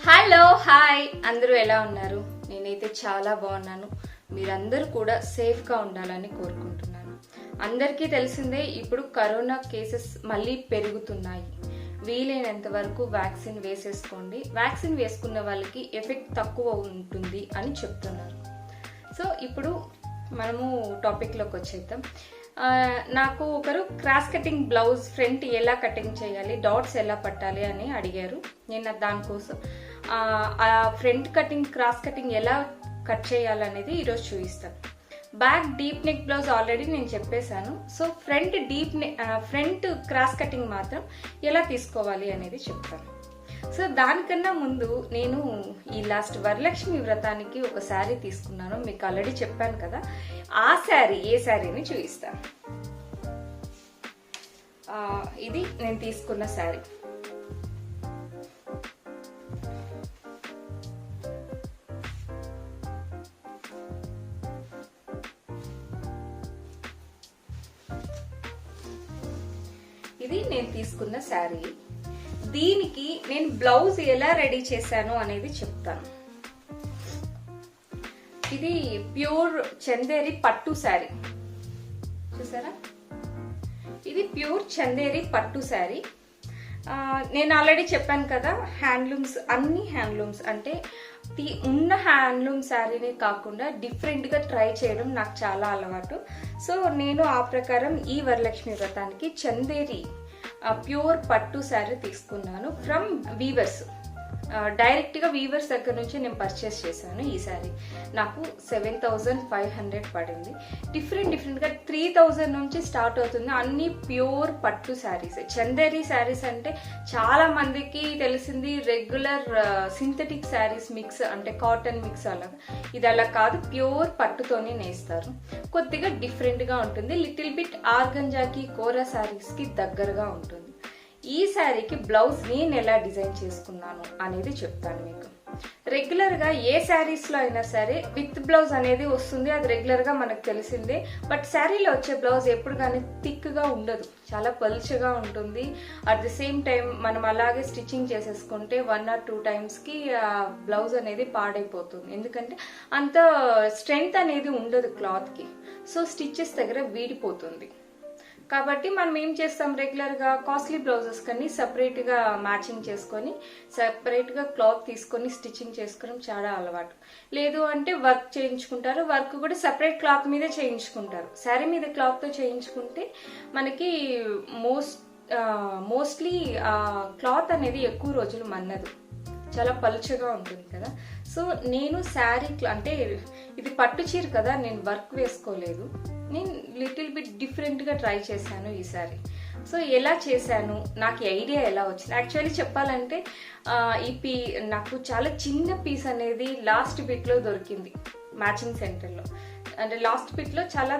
Hello hi అందరూ ఎలా ఉన్నారు? నేనైతే చాలా బాగున్నాను. మీరందరూ కూడా సేఫ్గా ఉండాలని కోరుకుంటున్నాను. అందరికీ తెలిసిందే, ఇప్పుడు కరోనా కేసెస్ మళ్ళీ పెరుగుతున్నాయి. వీలైనంత వరకు వ్యాక్సిన్ వేసేసుకోండి. వ్యాక్సిన్ వేసుకున్న వాళ్ళకి ఎఫెక్ట్ తక్కువ ఉంటుంది అని చెప్తున్నారు. సో ఇప్పుడు మనము టాపిక్లోకి వచ్చేద్దాం. నాకు ఒకరు క్రాస్ కటింగ్ బ్లౌజ్ ఫ్రంట్ ఎలా కటింగ్ చేయాలి, డాట్స్ ఎలా పట్టాలి అని అడిగారు. నేను దానికోసం ఆ ఫ్రంట్ కటింగ్ క్రాస్ కటింగ్ ఎలా కట్ చేయాలనేది ఈరోజు చూపిస్తాను. Back deep neck blouse already నేను చెప్పేశాను. సో ఫ్రంట్ క్రాస్ కటింగ్ మాత్రం ఎలా తీసుకోవాలి అనేది చెప్తాను. సో దానికన్నా ముందు నేను ఈ లాస్ట్ వరలక్ష్మి వ్రతానికి ఒక శారీ తీసుకున్నాను. మీకు ఆల్రెడీ చెప్పాను కదా, ఆ శారీ ఏ శారీని చూపిస్తాను. ఇది నేను తీసుకున్న శారీ. ఇది నేను తీసుకున్న శారీ. దీనికి నేను బ్లౌజ్ ఎలా రెడీ చేశాను అనేది చెప్తాను. ఇది ప్యూర్ చందేరి పట్టు శారీ, చూసారా? ఇది ప్యూర్ చందేరి పట్టు శారీ. నేను ఆల్రెడీ చెప్పాను కదా, హ్యాండ్లూమ్స్, అన్ని హ్యాండ్లూమ్స్ అంటే ఉన్న హ్యాండ్లూమ్ శారీనే కాకుండా డిఫరెంట్గా ట్రై చేయడం నాకు చాలా అలవాటు. సో నేను ఆ ప్రకారం ఈ వరలక్ష్మి వ్రతానికి చందేరి ప్యూర్ పట్టు శారీ తీసుకున్నాను ఫ్రమ్ వీవర్స్. డైరెక్ట్గా వీవర్స్ దగ్గర నుంచి నేను పర్చేస్ చేశాను. ఈ శారీ నాకు 7,500 పడింది. డిఫరెంట్గా 3,000 నుంచి స్టార్ట్ అవుతుంది. అన్ని ప్యూర్ పట్టు శారీస్. చందేరి శారీస్ అంటే చాలా మందికి తెలిసింది రెగ్యులర్ సింథటిక్ శారీస్ మిక్స్, అంటే కాటన్ మిక్స్ అలాగా. ఇది అలా కాదు, ప్యూర్ పట్టుతోనే నేస్తారు. కొద్దిగా డిఫరెంట్గా ఉంటుంది. లిటిల్ బిట్ ఆర్గంజాకి, కోరా శారీస్కి దగ్గరగా ఉంటుంది. ఈ శారీకి బ్లౌజ్ నేను ఎలా డిజైన్ చేసుకున్నాను అనేది చెప్తాను మీకు. రెగ్యులర్గా ఏ శారీస్లో అయినా సరే విత్ బ్లౌజ్ అనేది వస్తుంది, అది రెగ్యులర్గా మనకు తెలిసిందే. బట్ శారీలో వచ్చే బ్లౌజ్ ఎప్పుడు కానీ థిక్గా ఉండదు, చాలా పలుచగా ఉంటుంది. అట్ ది సేమ్ టైం మనం అలాగే స్టిచ్చింగ్ చేసేసుకుంటే 1 or 2 టైమ్స్కి బ్లౌజ్ అనేది పాడైపోతుంది. ఎందుకంటే అంత స్ట్రెంగ్త్ అనేది ఉండదు క్లాత్కి. సో స్టిచ్చెస్ దగ్గర వీడిపోతుంది. కాబట్టి మనం ఏం చేస్తాం, రెగ్యులర్గా కాస్ట్లీ బ్లౌజెస్ కన్నీ సపరేట్గా మ్యాచింగ్ చేసుకొని సపరేట్గా క్లాత్ తీసుకొని స్టిచ్చింగ్ చేసుకోవడం చాలా అలవాటు. లేదు అంటే వర్క్ చేయించుకుంటారు, వర్క్ కూడా సపరేట్ క్లాత్ మీదే చేయించుకుంటారు. శారీ మీద క్లాత్తో చేయించుకుంటే మనకి మోస్ట్లీ క్లాత్ అనేది ఎక్కువ రోజులు మన్నదు, చాలా పలుచగా ఉంటుంది కదా. సో నేను శారీ అంటే ఇది పట్టు చీర కదా, నేను వర్క్ వేసుకోలేదు. నేను లిటిల్ బిట్ డిఫరెంట్గా ట్రై చేశాను ఈ శారీ. సో ఎలా చేశాను, నాకు ఐడియా ఎలా వచ్చింది, యాక్చువల్లీ చెప్పాలంటే నాకు చాలా చిన్న పీస్ అనేది లాస్ట్ బిట్లో దొరికింది మ్యాచింగ్ సెంటర్లో. అంటే లాస్ట్ బిట్లో చాలా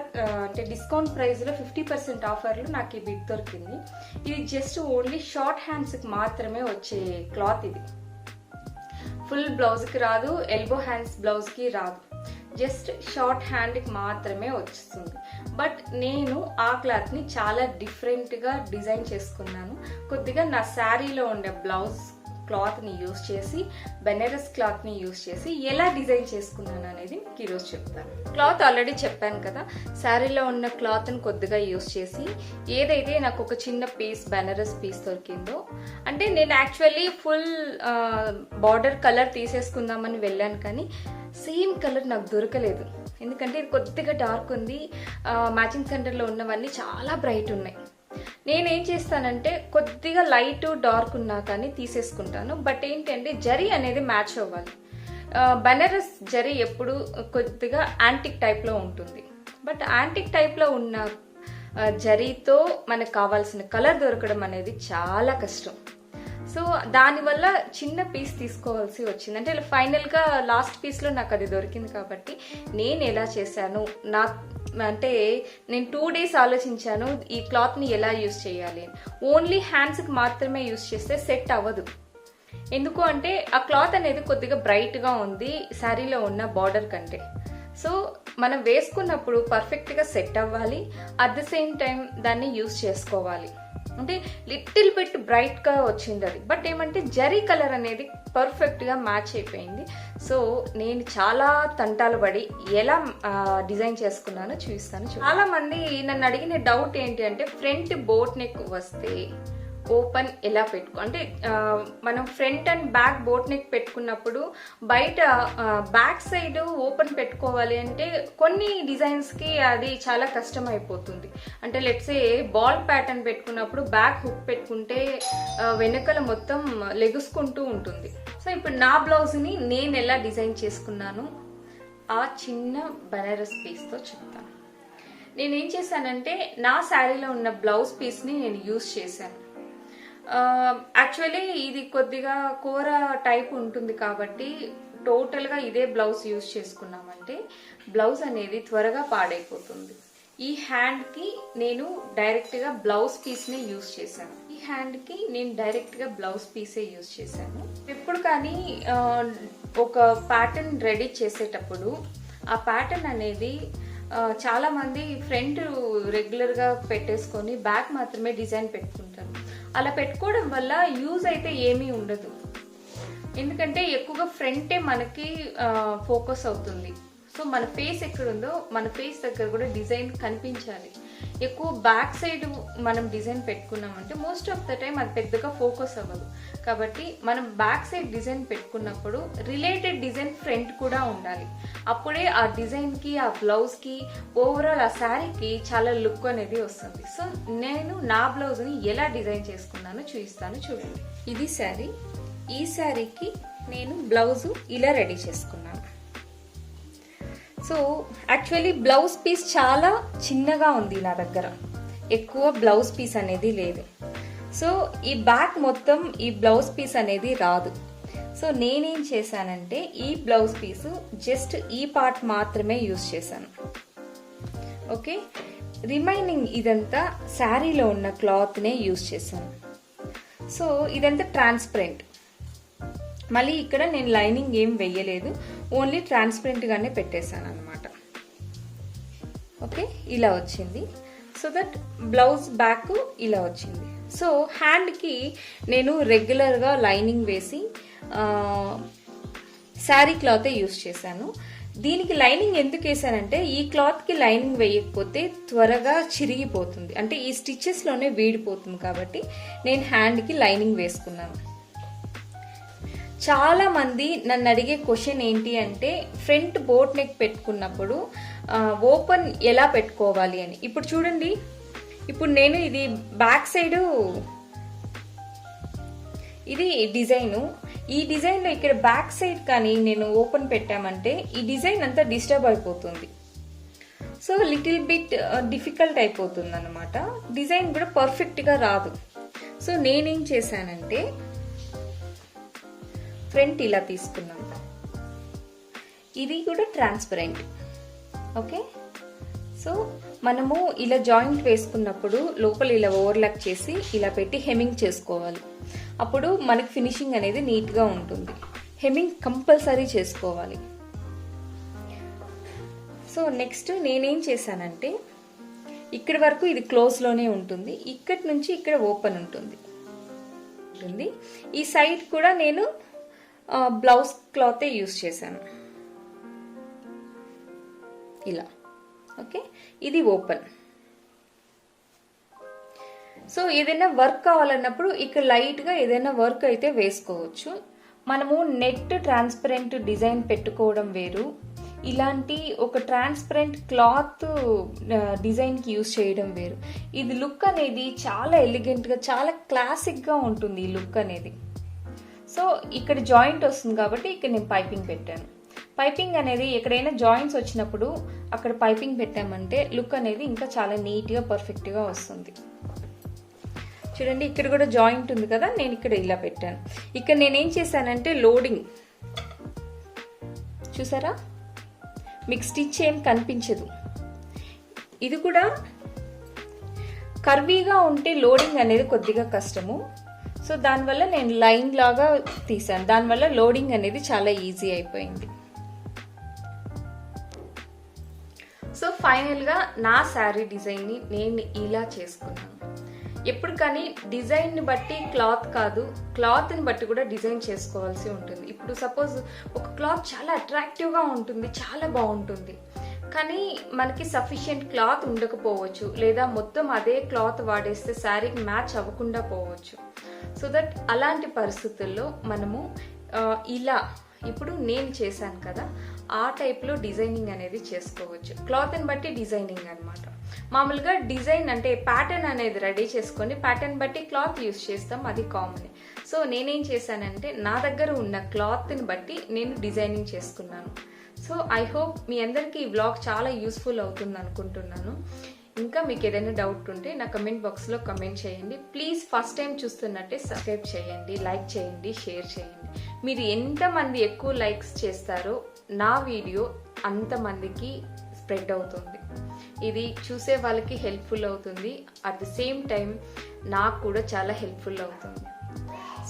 అంటే డిస్కౌంట్ ప్రైస్లో 50% ఆఫర్లో నాకు ఈ బిట్ దొరికింది. ఇది జస్ట్ ఓన్లీ షార్ట్ హ్యాండ్స్కి మాత్రమే వచ్చే క్లాత్. ఇది ఫుల్ బ్లౌజ్కి రాదు, ఎల్బో హ్యాండ్స్ బ్లౌజ్కి రాదు, జస్ట్ షార్ట్ హ్యాండ్కి మాత్రమే వస్తుంది. బట్ నేను ఆ క్లాత్ని చాలా డిఫరెంట్గా డిజైన్ చేసుకున్నాను. కొద్దిగా నా శారీలో ఉండే బ్లౌజ్ క్లాత్ని యూజ్ చేసి, బెనారస్ క్లాత్ని యూజ్ చేసి ఎలా డిజైన్ చేసుకున్నాను అనేది మీకు ఈరోజు చెప్తాను. క్లాత్ ఆల్రెడీ చెప్పాను కదా, శారీలో ఉన్న క్లాత్ని కొద్దిగా యూజ్ చేసి ఏదైతే నాకు ఒక చిన్న పీస్ బెనారస్ పీస్ దొరికిందో, అంటే నేను యాక్చువల్లీ ఫుల్ బార్డర్ కలర్ తీసేసుకుందామని వెళ్ళాను, కానీ సేమ్ కలర్ నాకు దొరకలేదు. ఎందుకంటే ఇది కొద్దిగా డార్క్ ఉంది, మ్యాచింగ్ సెంటర్లో ఉన్నవన్నీ చాలా బ్రైట్ ఉన్నాయి. నేనేం చేస్తానంటే కొద్దిగా లైట్ డార్క్ ఉన్నా కానీ తీసేసుకుంటాను. బట్ ఏంటంటే జరీ అనేది మ్యాచ్ అవ్వాలి. బెనారస్ జరీ ఎప్పుడు కొద్దిగా యాంటిక్ టైప్లో ఉంటుంది. బట్ యాంటిక్ టైప్లో ఉన్న జరీతో మనకు కావాల్సిన కలర్ దొరకడం అనేది చాలా కష్టం. సో దానివల్ల చిన్న పీస్ తీసుకోవాల్సి వచ్చింది. అంటే ఫైనల్గా లాస్ట్ పీస్లో నాకు అది దొరికింది. కాబట్టి నేను ఎలా చేశాను, అంటే నేను 2 days ఆలోచించాను ఈ క్లాత్ని ఎలా యూస్ చేయాలి. ఓన్లీ హ్యాండ్స్కి మాత్రమే యూస్ చేస్తే సెట్ అవ్వదు. ఎందుకు అంటే ఆ క్లాత్ అనేది కొద్దిగా బ్రైట్గా ఉంది శారీలో ఉన్న బార్డర్ కంటే. సో మనం వేసుకున్నప్పుడు పర్ఫెక్ట్గా సెట్ అవ్వాలి, అట్ ద సేమ్ టైం దాన్ని యూస్ చేసుకోవాలి. అంటే లిటిల్ బిట్ బ్రైట్గా వచ్చింది అది. బట్ ఏమంటే జరీ కలర్ అనేది పర్ఫెక్ట్గా మ్యాచ్ అయిపోయింది. సో నేను చాలా తంటాలు పడి ఎలా డిజైన్ చేసుకున్నానో చూపిస్తాను. చాలా మంది నన్ను అడిగిన డౌట్ ఏంటి అంటే ఫ్రంట్ బోట్ నెక్ వస్తే ఓపెన్ ఎలా పెట్టుకో అంటే మనం front and back boat neck పెట్టుకున్నప్పుడు బయట బ్యాక్ సైడ్ ఓపెన్ పెట్టుకోవాలి అంటే కొన్ని డిజైన్స్కి అది చాలా కష్టం అయిపోతుంది. అంటే లెట్సే బాల్ ప్యాటర్న్ పెట్టుకున్నప్పుడు బ్యాక్ హుక్ పెట్టుకుంటే వెనకల మొత్తం లెగుసుకుంటూ ఉంటుంది. సో ఇప్పుడు నా బ్లౌజ్ని నేను ఎలా డిజైన్ చేసుకున్నాను ఆ చిన్న బనారస్ పీస్తో చెప్తాను. నేనేం చేశానంటే నా శారీలో ఉన్న బ్లౌజ్ పీస్ని నేను యూజ్ చేశాను. యాక్చువల్లీ ఇది కొద్దిగా కూర టైప్ ఉంటుంది కాబట్టి టోటల్గా ఇదే బ్లౌజ్ యూజ్ చేసుకున్నామంటే బ్లౌజ్ అనేది త్వరగా పాడైపోతుంది. ఈ హ్యాండ్కి నేను డైరెక్ట్గా బ్లౌజ్ పీస్నే యూజ్ చేశాను. ఈ హ్యాండ్కి నేను డైరెక్ట్గా బ్లౌజ్ పీసే యూజ్ చేశాను. ఎప్పుడు కానీ ఒక ప్యాటర్న్ రెడీ చేసేటప్పుడు ఆ ప్యాటర్న్ అనేది చాలా మంది ఫ్రంట్ రెగ్యులర్గా పెట్టేసుకొని బ్యాక్ మాత్రమే డిజైన్ పెట్టుకుంటారు. అలా పెట్టుకోవడం వల్ల యూజ్ అయితే ఏమీ ఉండదు. ఎందుకంటే ఎక్కువగా ఫ్రంటే మనకి ఫోకస్ అవుతుంది. సో మన ఫేస్ ఎక్కడుందో మన ఫేస్ దగ్గర కూడా డిజైన్ కనిపించాలి. ఎక్కువ బ్యాక్ సైడ్ మనం డిజైన్ పెట్టుకున్నామంటే మోస్ట్ ఆఫ్ ద టైం అది పెద్దగా ఫోకస్ అవ్వదు. కాబట్టి మనం బ్యాక్ సైడ్ డిజైన్ పెట్టుకున్నప్పుడు రిలేటెడ్ డిజైన్ ఫ్రంట్ కూడా ఉండాలి. అప్పుడే ఆ డిజైన్కి ఆ బ్లౌజ్కి ఓవరాల్ ఆ శారీకి చాలా లుక్ అనేది వస్తుంది. సో నేను నా బ్లౌజ్ని ఎలా డిజైన్ చేసుకున్నానో చూపిస్తాను చూడండి. ఇది శారీ. ఈ శారీకి నేను బ్లౌజు ఇలా రెడీ చేసుకున్నాను. సో యాక్చువల్లీ బ్లౌజ్ పీస్ చాలా చిన్నగా ఉంది నా దగ్గర, ఎక్కువ బ్లౌజ్ పీస్ అనేది లేదు. సో ఈ బ్యాక్ మొత్తం ఈ బ్లౌజ్ పీస్ అనేది రాదు. సో నేనేం చేశానంటే ఈ బ్లౌజ్ పీసు జస్ట్ ఈ పార్ట్ మాత్రమే యూజ్ చేశాను. ఓకే, రిమైనింగ్ ఇదంతా శారీలో ఉన్న క్లాత్నే యూజ్ చేశాను. సో ఇదంతా ట్రాన్స్పరెంట్. మళ్ళీ ఇక్కడ నేను లైనింగ్ ఏం వెయ్యలేదు, ఓన్లీ ట్రాన్స్పరెంట్గానే పెట్టేశాను అనమాట. ఓకే, ఇలా వచ్చింది. సో దట్ బ్లౌజ్ బ్యాక్ ఇలా వచ్చింది. సో హ్యాండ్కి నేను రెగ్యులర్గా లైనింగ్ వేసి శారీ క్లాతే యూజ్ చేశాను. దీనికి లైనింగ్ ఎందుకు వేసానంటే ఈ క్లాత్కి లైనింగ్ వేయకపోతే త్వరగా చిరిగిపోతుంది, అంటే ఈ స్టిచెస్లోనే వీడిపోతుంది. కాబట్టి నేను హ్యాండ్కి లైనింగ్ వేసుకున్నాను. చాలా మంది నన్ను అడిగే క్వశ్చన్ ఏంటి అంటే ఫ్రంట్ బోట్ నెక్ పెట్టుకున్నప్పుడు ఓపెన్ ఎలా పెట్టుకోవాలి అని. ఇప్పుడు చూడండి, ఇప్పుడు నేను ఇది బ్యాక్ సైడ్ ఇది డిజైను. ఈ డిజైన్లో ఇక్కడ బ్యాక్ సైడ్ కానీ నేను ఓపెన్ పెట్టామంటే ఈ డిజైన్ అంతా డిస్టర్బ్ అయిపోతుంది. సో లిటిల్ బిట్ డిఫికల్ట్ అయిపోతుంది అన్నమాట. డిజైన్ కూడా పర్ఫెక్ట్గా రాదు. సో నేనేం చేశానంటే ఫ్రంట్ ఇలా తీసుకున్నాను. ఇది కూడా ట్రాన్స్పరెంట్. ఓకే, సో మనము ఇలా జాయింట్ వేసుకున్నప్పుడు లోపల ఇలా ఓవర్లాక్ చేసి ఇలా పెట్టి హెమ్మింగ్ చేసుకోవాలి. అప్పుడు మనకి ఫినిషింగ్ అనేది నీట్గా ఉంటుంది. హెమ్మింగ్ కంపల్సరీ చేసుకోవాలి. సో నెక్స్ట్ నేనేం చేశానంటే ఇక్కడి వరకు ఇది క్లోజ్లోనే ఉంటుంది, ఇక్కడి నుంచి ఇక్కడ ఓపెన్ ఉంటుంది. ఈ సైడ్ కూడా నేను బ్లౌజ్ క్లాతే యూజ్ చేశాను ఇలా. ఓకే, ఇది ఓపెన్. సో ఏదైనా వర్క్ కావాలన్నప్పుడు ఇక్కడ లైట్గా ఏదైనా వర్క్ అయితే వేసుకోవచ్చు. మనము నెట్ ట్రాన్స్పరెంట్ డిజైన్ పెట్టుకోవడం వేరు, ఇలాంటి ఒక ట్రాన్స్పరెంట్ క్లాత్ డిజైన్కి యూజ్ చేయడం వేరు. ఇది లుక్ అనేది చాలా ఎలిగెంట్గా చాలా క్లాసిక్గా ఉంటుంది ఈ లుక్ అనేది. సో ఇక్కడ జాయింట్ వస్తుంది కాబట్టి ఇక్కడ నేను పైపింగ్ పెట్టాను. పైపింగ్ అనేది ఎక్కడైనా జాయింట్స్ వచ్చినప్పుడు అక్కడ పైపింగ్ పెట్టామంటే లుక్ అనేది ఇంకా చాలా నీట్గా పర్ఫెక్ట్గా వస్తుంది. చూడండి, ఇక్కడ కూడా జాయింట్ ఉంది కదా, నేను ఇక్కడ ఇలా పెట్టాను. ఇక్కడ నేనేం చేశానంటే లోడింగ్ చూసారా, మీకు స్టిచ్ ఏం కనిపించదు. ఇది కూడా కర్వీగా ఉంటే లోడింగ్ అనేది కొద్దిగా కష్టము. సో దానివల్ల నేను లైన్ లాగా తీసాను, దానివల్ల లోడింగ్ అనేది చాలా ఈజీ అయిపోయింది. సో ఫైనల్గా నా శారీ డిజైన్ని నేను ఇలా చేసుకున్నాను. ఎప్పుడు కానీ డిజైన్ని బట్టి క్లాత్ కాదు, క్లాత్ని బట్టి కూడా డిజైన్ చేసుకోవాల్సి ఉంటుంది. ఇప్పుడు సపోజ్ ఒక క్లాత్ చాలా అట్రాక్టివ్గా ఉంటుంది, చాలా బాగుంటుంది, కానీ మనకి సఫిషియెంట్ క్లాత్ ఉండకపోవచ్చు, లేదా మొత్తం అదే క్లాత్ వాడేస్తే శారీకి మ్యాచ్ అవ్వకుండా పోవచ్చు. సో దట్ అలాంటి పరిస్థితుల్లో మనము ఇలా ఇప్పుడు నేను చేశాను కదా ఆ టైప్లో డిజైనింగ్ అనేది చేసుకోవచ్చు. క్లాత్ని బట్టి డిజైనింగ్ అనమాట. మామూలుగా డిజైన్ అంటే ప్యాటర్న్ అనేది రెడీ చేసుకొని ప్యాటర్న్ బట్టి క్లాత్ యూస్ చేస్తాం, అది కామన్. సో నేనేం చేశానంటే నా దగ్గర ఉన్న క్లాత్ని బట్టి నేను డిజైనింగ్ చేసుకున్నాను. సో ఐ హోప్ మీ అందరికీ ఈ వ్లాగ్ చాలా యూస్ఫుల్ అవుతుంది అనుకుంటున్నాను. ఇంకా మీకు ఏదైనా డౌట్ ఉంటే నా కమెంట్ బాక్స్లో కమెంట్ చేయండి. ప్లీజ్ ఫస్ట్ టైం చూస్తున్నట్టే సబ్స్క్రైబ్ చేయండి, లైక్ చేయండి, షేర్ చేయండి. మీరు ఎంతమంది ఎక్కువ లైక్స్ చేస్తారో నా వీడియో అంతమందికి స్ప్రెడ్ అవుతుంది. ఇది చూసే వాళ్ళకి హెల్ప్ఫుల్ అవుతుంది, అట్ ది సేమ్ టైం నాకు కూడా చాలా హెల్ప్ఫుల్ అవుతుంది.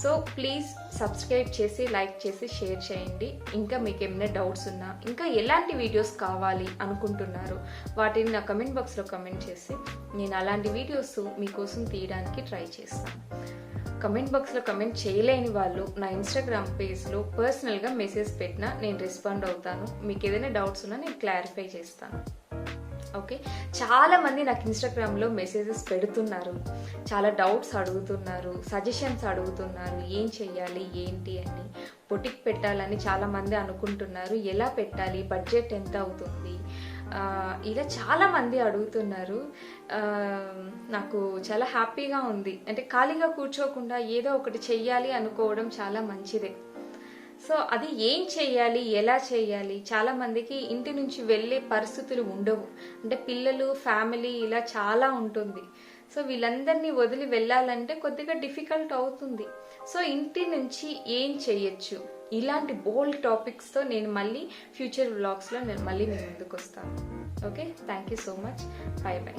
సో ప్లీజ్ సబ్స్క్రైబ్ చేసి, లైక్ చేసి, షేర్ చేయండి. ఇంకా మీకు ఏమైనా డౌట్స్ ఉన్నా, ఇంకా ఎలాంటి వీడియోస్ కావాలి అనుకుంటున్నారు వాటిని నా కమెంట్ బాక్స్లో కమెంట్ చేసి నేను అలాంటి వీడియోస్ మీకోసం తీయడానికి ట్రై చేస్తాను. కమెంట్ బాక్స్లో కమెంట్ చేయలేని వాళ్ళు నా ఇన్స్టాగ్రామ్ పేజ్లో పర్సనల్గా మెసేజ్ పెట్టినా నేను రెస్పాండ్ అవుతాను. మీకు ఏదైనా డౌట్స్ ఉన్నా నేను క్లారిఫై చేస్తాను. ఓకే, చాలా మంది నాకు ఇన్స్టాగ్రామ్లో మెసేజెస్ పెడుతున్నారు, చాలా డౌట్స్ అడుగుతున్నారు, సజెషన్స్ అడుగుతున్నారు, ఏం చెయ్యాలి ఏంటి అని. బొటిక్ పెట్టాలని చాలామంది అనుకుంటున్నారు, ఎలా పెట్టాలి, బడ్జెట్ ఎంత అవుతుంది, ఇలా చాలామంది అడుగుతున్నారు. నాకు చాలా హ్యాపీగా ఉంది. అంటే ఖాళీగా కూర్చోకుండా ఏదో ఒకటి చెయ్యాలి అనుకోవడం చాలా మంచిదే. సో అది ఏం చేయాలి, ఎలా చేయాలి, చాలా మందికి ఇంటి నుంచి వెళ్ళే పరిస్థితులు ఉండవు. అంటే పిల్లలు, ఫ్యామిలీ ఇలా చాలా ఉంటుంది. సో వీళ్ళందరినీ వదిలి వెళ్ళాలంటే కొద్దిగా డిఫికల్ట్ అవుతుంది. సో ఇంటి నుంచి ఏం చేయొచ్చు, ఇలాంటి బోల్డ్ టాపిక్స్తో నేను మళ్ళీ ఫ్యూచర్ వ్లాగ్స్లో నేను మళ్ళీ మీ ముందుకు వస్తాను. Okay, thank you so much. By by.